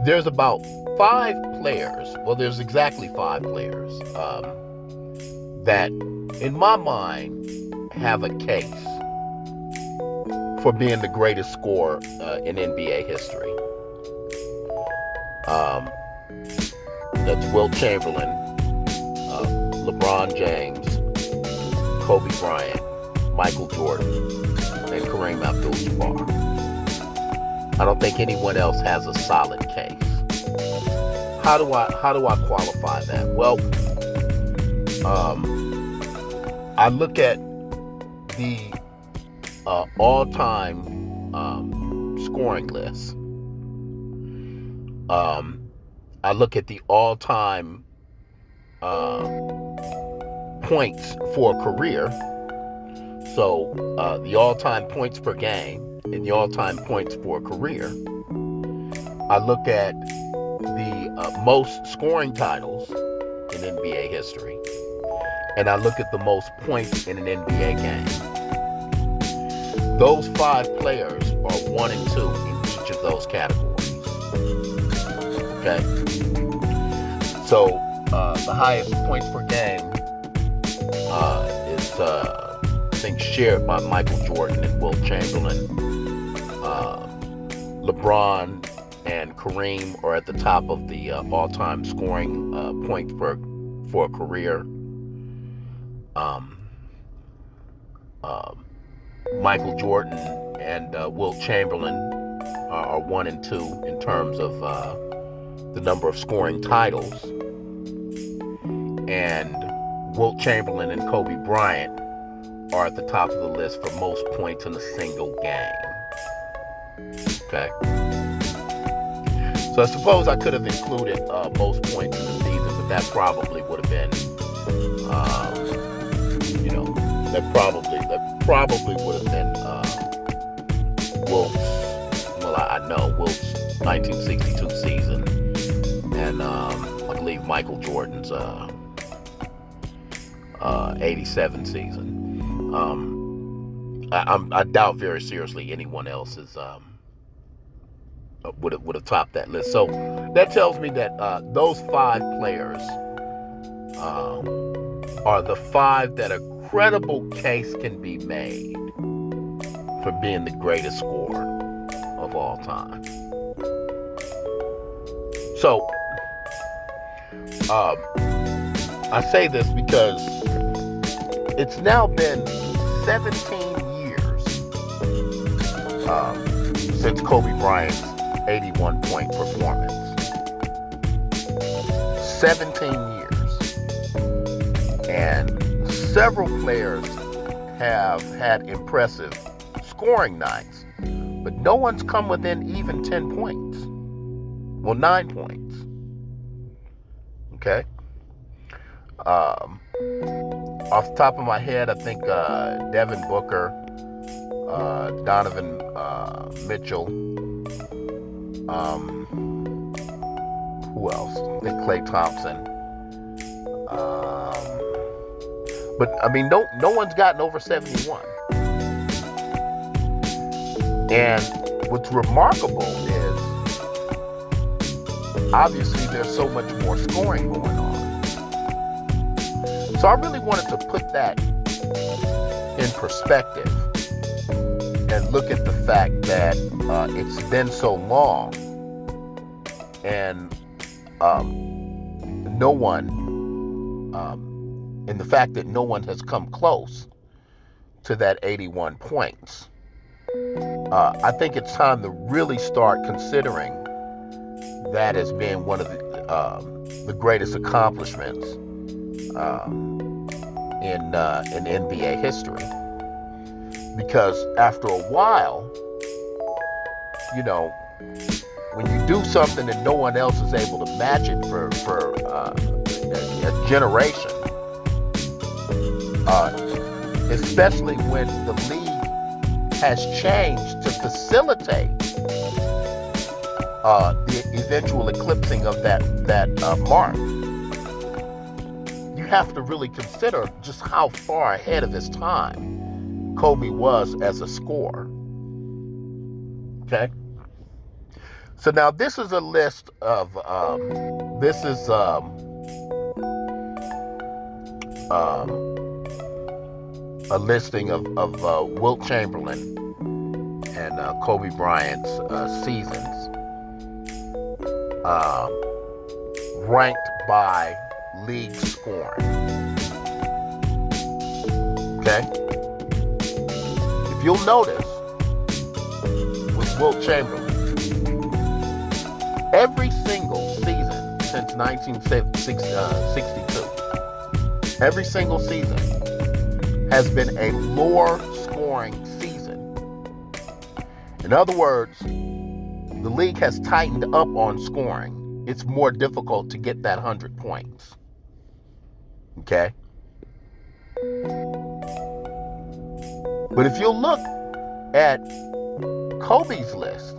There's about five players. Well, there's exactly five players that, in my mind, have a case for being the greatest scorer in NBA history. Um, that's Wilt Chamberlain, LeBron James, Kobe Bryant, Michael Jordan, and Kareem Abdul-Jabbar. I don't think anyone else has a solid case. How do I qualify that? Well, I look at the all-time scoring list. I look at the all-time points for a career. So the all-time points per game and the all-time points for a career. I look at the most scoring titles in NBA history, and I look at the most points in an NBA game. Those five players are 1 and 2 in each of those categories. Okay? So the highest points per game is I think shared by Michael Jordan and Wilt Chamberlain. LeBron and Kareem are at the top of the all-time scoring points for a career. Michael Jordan and Wilt Chamberlain are 1 and 2 in terms of the number of scoring titles. And Wilt Chamberlain and Kobe Bryant are at the top of the list for most points in a single game. Okay. So I suppose I could have included most points in the season, but that probably would have been, that probably would have been Wilt's. Well, I know Wilt's 1962 season, and I believe Michael Jordan's 87 season. I doubt very seriously anyone else is would have topped that list. So that tells me that those five players are the five that a credible case can be made for being the greatest scorer of all time. So I say this because it's now been 17 years since Kobe Bryant's 81-point performance. 17 years. And several players have had impressive scoring nights, but no one's come within even 10 points. Well, 9 points. Okay? Off the top of my head, I think Devin Booker, Donovan Mitchell, who else? I think Klay Thompson. But I mean, no one's gotten over 71. And what's remarkable is, obviously, there's so much more scoring going on. So I really wanted to put that in perspective and look at the fact that it's been so long, and no one, and the fact that no one has come close to that 81 points. I think it's time to really start considering that as being one of the greatest accomplishments in NBA history. Because after a while, when you do something and no one else is able to match it for a generation, especially when the league has changed to facilitate the eventual eclipsing of that mark, you have to really consider just how far ahead of his time Kobe was as a scorer. Okay? So now this is a list of this is a listing of Wilt Chamberlain and Kobe Bryant's seasons, ranked by league scoring. Okay? If you'll notice, with Wilt Chamberlain, every single season since 1962, every single season has been a lower scoring season. In other words, the league has tightened up on scoring. It's more difficult to get that 100 points. Okay? But if you look at Kobe's list,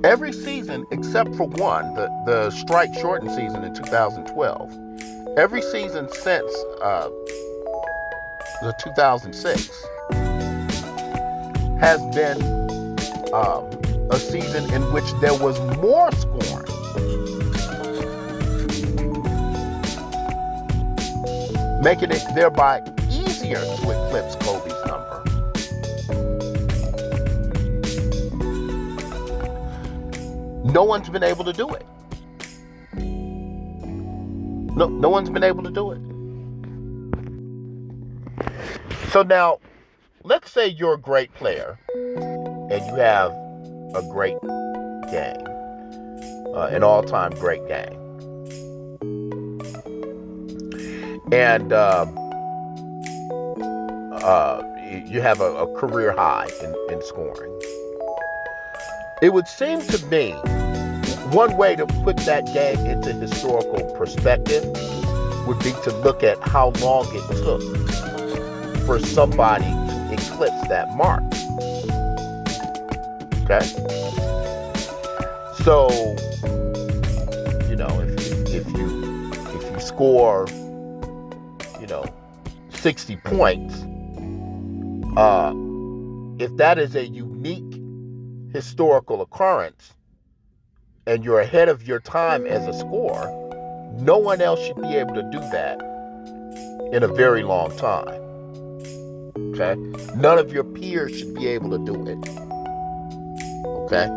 every season except for one, the strike shortened season in 2012, every season since the 2006 has been a season in which there was more scoring. Making it thereby easier to eclipse Kobe's number. No one's been able to do it. No one's been able to do it. So now, let's say you're a great player and you have a great game, an all-time great game. And you have a career high in scoring. It would seem to me one way to put that game into historical perspective would be to look at how long it took for somebody to eclipse that mark. Okay? So, you know, if you score, 60 points, if that is a unique historical occurrence and you're ahead of your time as a scorer, no one else should be able to do that in a very long time. Okay? None of your peers should be able to do it. Okay?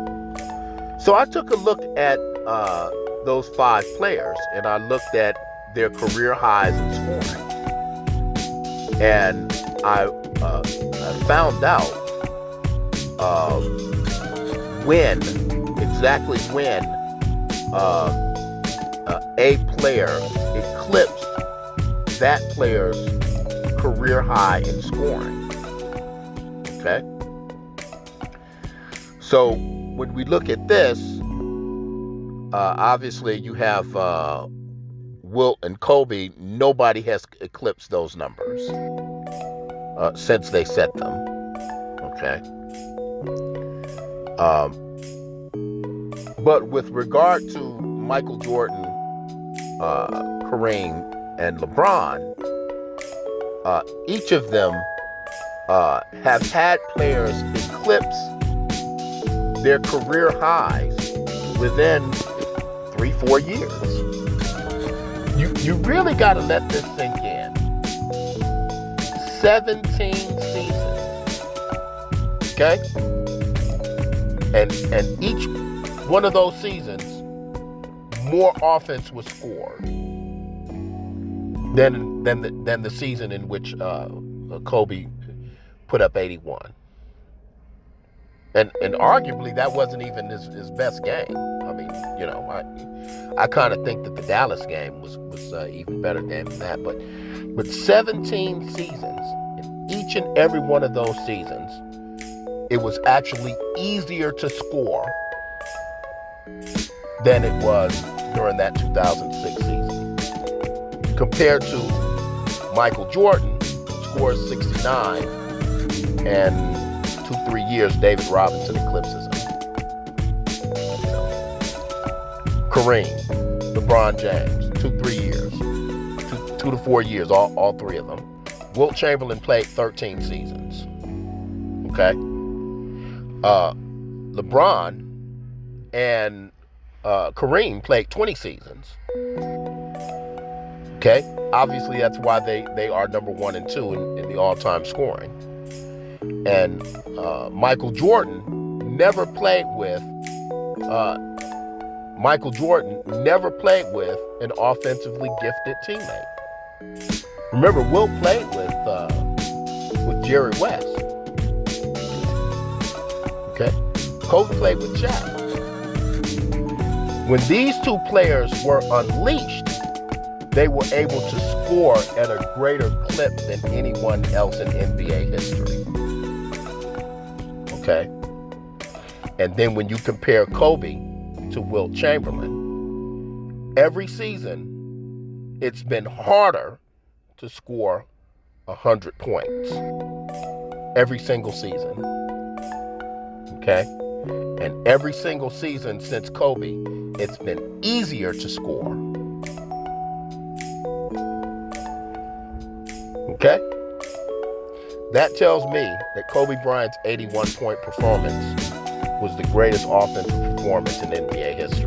So I took a look at those 5 players and I looked at their career highs in scoring. And I found out exactly when a player eclipsed that player's career high in scoring. Okay? So when we look at this, obviously you have Wilt and Kobe. Nobody has eclipsed those numbers since they set them. Okay. But with regard to Michael Jordan, Kareem, and LeBron, each of them have had players eclipse their career highs within 3-4 years. You really got to let this sink in. 17 seasons. Okay? And each one of those seasons, more offense was scored than the season in which Kobe put up 81. And arguably that wasn't even his best game. I mean, I kind of think that the Dallas game was even better than that. But 17 seasons, in each and every one of those seasons, it was actually easier to score than it was during that 2006 season. Compared to Michael Jordan, who scores 69, and 2-3 years, David Robinson eclipses him. Kareem, LeBron James, 2-3 years, 2 to 4 years, all 3 of them. Wilt Chamberlain played 13 seasons. Okay. LeBron and Kareem played 20 seasons. Okay, obviously that's why they are number 1 and 2 in the all-time scoring. And Michael Jordan never played with an offensively gifted teammate. Remember, Wilt played with Jerry West. Okay, Kobe played with Shaq. When these two players were unleashed, they were able to score at a greater clip than anyone else in NBA history. Okay? And then when you compare Kobe to Wilt Chamberlain, every season it's been harder to score 100 points. Every single season. Okay? And every single season since Kobe, it's been easier to score. Okay? That tells me that Kobe Bryant's 81-point performance was the greatest offensive performance in NBA history.